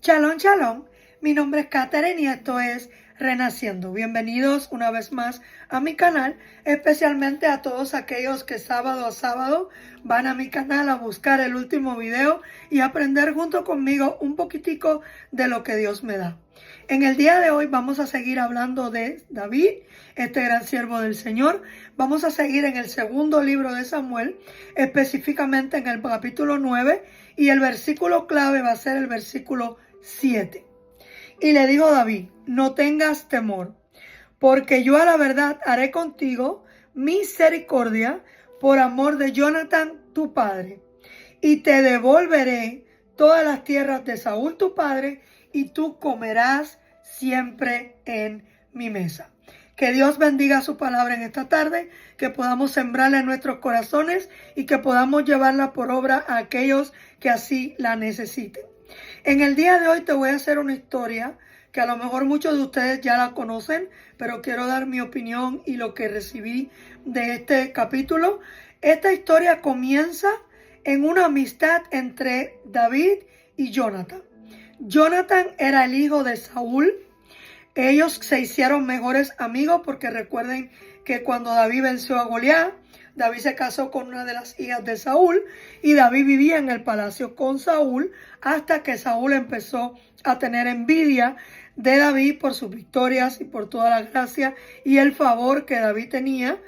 Shalom, shalom. Mi nombre es Katherine y esto es Renaciendo. Bienvenidos una vez más a mi canal, especialmente a todos aquellos que sábado a sábado van a mi canal a buscar el último video y aprender junto conmigo un poquitico de lo que Dios me da. En el día de hoy vamos a seguir hablando de David, este gran siervo del Señor. Vamos a seguir en el segundo libro de Samuel, específicamente en el capítulo 9, y el versículo clave va a ser el versículo 7. Y le dijo David: no tengas temor, porque yo a la verdad haré contigo misericordia por amor de Jonathan tu padre, y te devolveré todas las tierras de Saúl tu padre, y tú comerás siempre en mi mesa. Que Dios bendiga su palabra en esta tarde, que podamos sembrarla en nuestros corazones y que podamos llevarla por obra a aquellos que así la necesiten. En el día de hoy te voy a hacer una historia que a lo mejor muchos de ustedes ya la conocen, pero quiero dar mi opinión y lo que recibí de este capítulo. Esta historia comienza en una amistad entre David y Jonathan. Jonathan era el hijo de Saúl. Ellos se hicieron mejores amigos porque recuerden que cuando David venció a Goliat, David se casó con una de las hijas de Saúl y David vivía en el palacio con Saúl hasta que Saúl empezó a tener envidia de David por sus victorias y por toda la gracia y el favor que David tenía.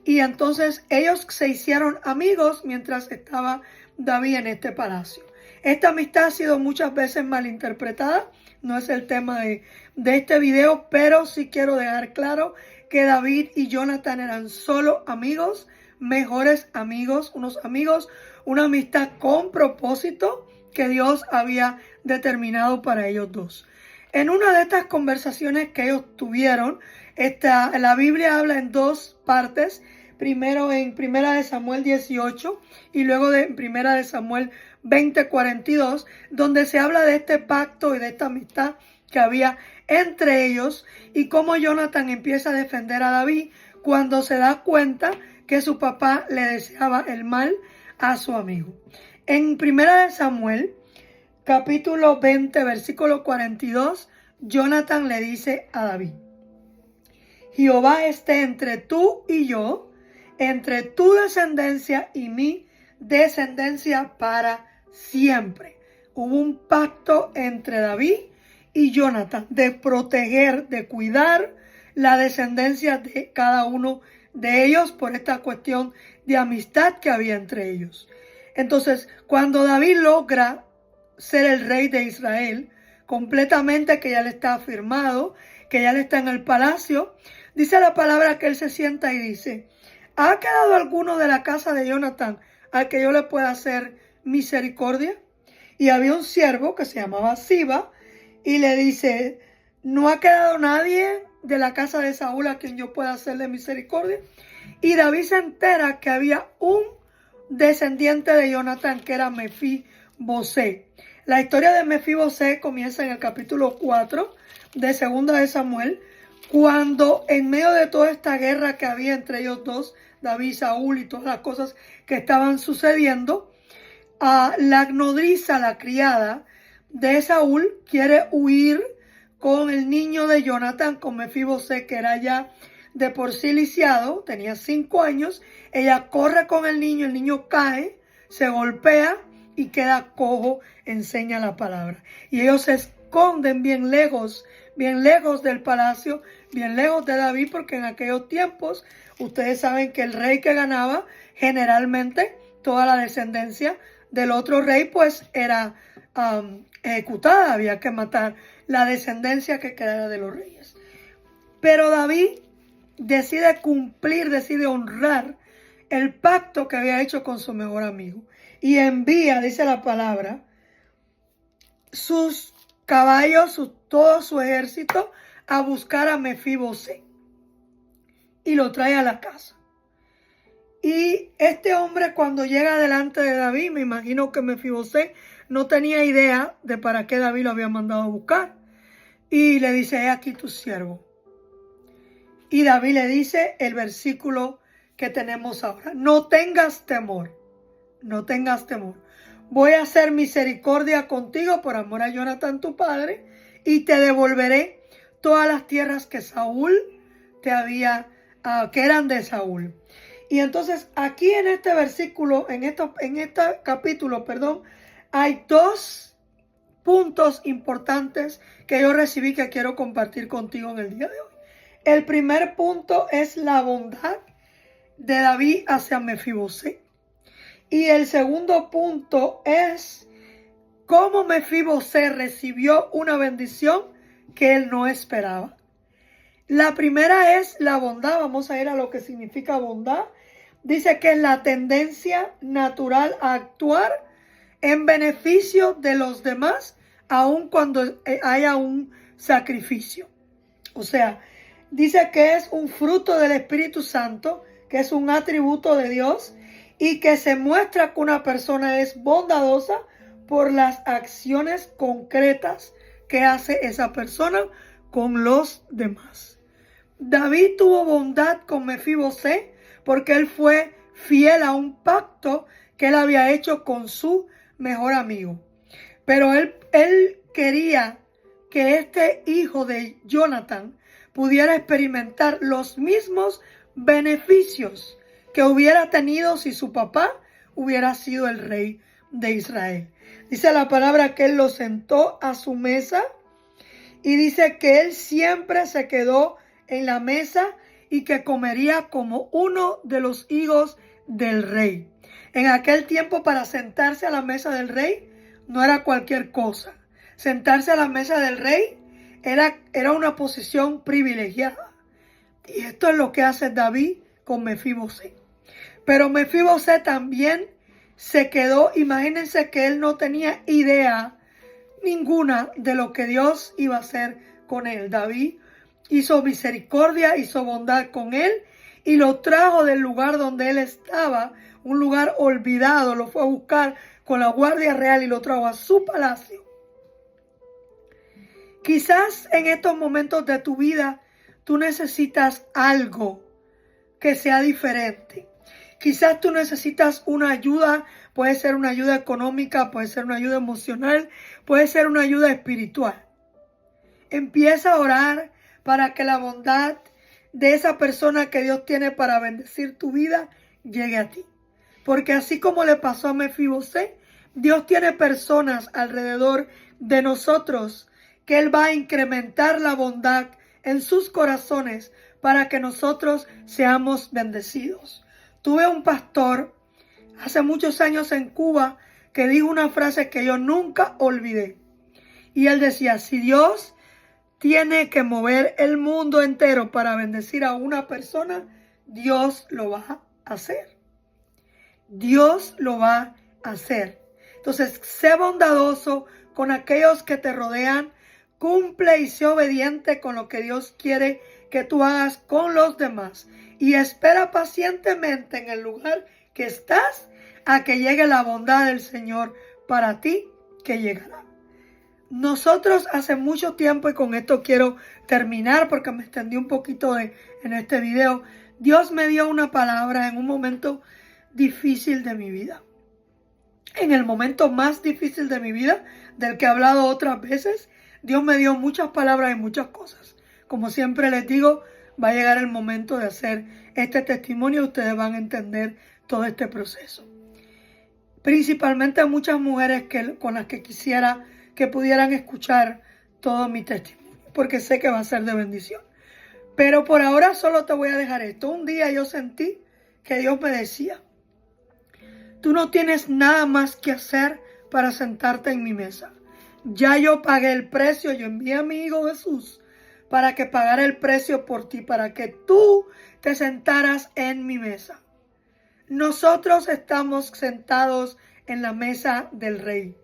Y entonces ellos se hicieron amigos mientras estaba David en este palacio. Esta amistad ha sido muchas veces malinterpretada. No es el tema de este video, pero sí quiero dejar claro que David y Jonathan eran solo amigos, mejores amigos, unos amigos, una amistad con propósito que Dios había determinado para ellos dos. En una de estas conversaciones que ellos tuvieron, la Biblia habla en dos partes. Primero en 1 Samuel 18 y luego en 1 Samuel 20:42, donde se habla de este pacto y de esta amistad que había entre ellos y cómo Jonathan empieza a defender a David cuando se da cuenta que su papá le deseaba el mal a su amigo. En 1 Samuel, capítulo 20, versículo 42, Jonathan le dice a David: Jehová esté entre tú y yo, entre tu descendencia y mi descendencia para siempre. Hubo un pacto entre David y Jonathan de proteger, de cuidar la descendencia de cada uno de ellos por esta cuestión de amistad que había entre ellos. Entonces, cuando David logra ser el rey de Israel completamente, que ya le está afirmado, que ya le está en el palacio, dice la palabra que él se sienta y dice: ¿ha quedado alguno de la casa de Jonathan al que yo le pueda hacer misericordia? Y había un siervo que se llamaba Siba y le dice: ¿no ha quedado nadie de la casa de Saúl a quien yo pueda hacerle misericordia? Y David se entera que había un descendiente de Jonathan que era Mefibosé. La historia de Mefibosé comienza en el capítulo 4 de 2 de Samuel, cuando en medio de toda esta guerra que había entre ellos dos, David y Saúl, y todas las cosas que estaban sucediendo, la nodriza, la criada de Saúl, quiere huir con el niño de Jonathan, con Mefibosé, que era ya de por sí lisiado, tenía 5 años. Ella corre con el niño cae, se golpea y queda cojo, enseña la palabra. Y ellos se esconden bien lejos del palacio, bien lejos de David, porque en aquellos tiempos ustedes saben que el rey que ganaba, generalmente toda la descendencia del otro rey pues era ejecutada, había que matar la descendencia que quedara de los reyes. Pero David decide cumplir, decide honrar el pacto que había hecho con su mejor amigo y envía, dice la palabra, sus caballos, todo su ejército a buscar a Mefibosé y lo trae a la casa. Y este hombre, cuando llega delante de David, me imagino que Mefibosé no tenía idea de para qué David lo había mandado a buscar, y le dice: he aquí tu siervo. Y David le dice el versículo que tenemos ahora: no tengas temor, voy a hacer misericordia contigo por amor a Jonatán tu padre, y te devolveré todas las tierras que Saúl te había, que eran de Saúl. Y entonces aquí en este versículo, en este capítulo, hay dos puntos importantes que yo recibí que quiero compartir contigo en el día de hoy. El primer punto es la bondad de David hacia Mefibosé. Y el segundo punto es cómo Mefibosé recibió una bendición que él no esperaba. La primera es la bondad. Vamos a ir a lo que significa bondad. Dice que es la tendencia natural a actuar en beneficio de los demás, aun cuando haya un sacrificio. O sea, dice que es un fruto del Espíritu Santo, que es un atributo de Dios, y que se muestra que una persona es bondadosa por las acciones concretas que hace esa persona con los demás. David tuvo bondad con Mefibosé porque él fue fiel a un pacto que él había hecho con su mejor amigo. Pero él quería que este hijo de Jonatán pudiera experimentar los mismos beneficios que hubiera tenido si su papá hubiera sido el rey de Israel. Dice la palabra que él lo sentó a su mesa y dice que él siempre se quedó en la mesa y que comería como uno de los hijos del rey. En aquel tiempo, para sentarse a la mesa del rey no era cualquier cosa. Sentarse a la mesa del rey era una posición privilegiada. Y esto es lo que hace David con Mefibosé. Pero Mefibosé también se quedó. Imagínense que él no tenía idea ninguna de lo que Dios iba a hacer con él. David hizo misericordia, hizo bondad con él y lo trajo del lugar donde él estaba, un lugar olvidado. Lo fue a buscar con la guardia real y lo trajo a su palacio. Quizás en estos momentos de tu vida tú necesitas algo que sea diferente. Quizás tú necesitas una ayuda, puede ser una ayuda económica, puede ser una ayuda emocional, puede ser una ayuda espiritual. Empieza a orar para que la bondad de esa persona que Dios tiene para bendecir tu vida llegue a ti. Porque así como le pasó a Mefibosé, Dios tiene personas alrededor de nosotros que Él va a incrementar la bondad en sus corazones para que nosotros seamos bendecidos. Tuve un pastor hace muchos años en Cuba que dijo una frase que yo nunca olvidé. Y él decía, si Dios tiene que mover el mundo entero para bendecir a una persona, Dios lo va a hacer. Dios lo va a hacer. Entonces, sé bondadoso con aquellos que te rodean. Cumple y sé obediente con lo que Dios quiere que tú hagas con los demás. Y espera pacientemente en el lugar que estás a que llegue la bondad del Señor para ti, que llegará. Nosotros hace mucho tiempo, y con esto quiero terminar porque me extendí un poquito en este video, Dios me dio una palabra en un momento difícil de mi vida. En el momento más difícil de mi vida, del que he hablado otras veces, Dios me dio muchas palabras y muchas cosas. Como siempre les digo, va a llegar el momento de hacer este testimonio y ustedes van a entender todo este proceso. Principalmente a muchas mujeres con las que quisiera que pudieran escuchar todo mi testimonio, porque sé que va a ser de bendición. Pero por ahora solo te voy a dejar esto. Un día yo sentí que Dios me decía, tú no tienes nada más que hacer para sentarte en mi mesa. Ya yo pagué el precio, yo envié a mi Hijo Jesús para que pagara el precio por ti, para que tú te sentaras en mi mesa. Nosotros estamos sentados en la mesa del Rey.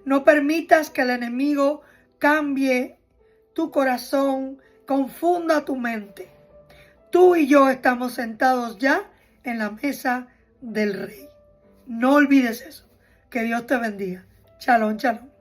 No permitas que el enemigo cambie tu corazón, confunda tu mente. Tú y yo estamos sentados ya en la mesa del Rey. No olvides eso. Que Dios te bendiga. Shalom, shalom.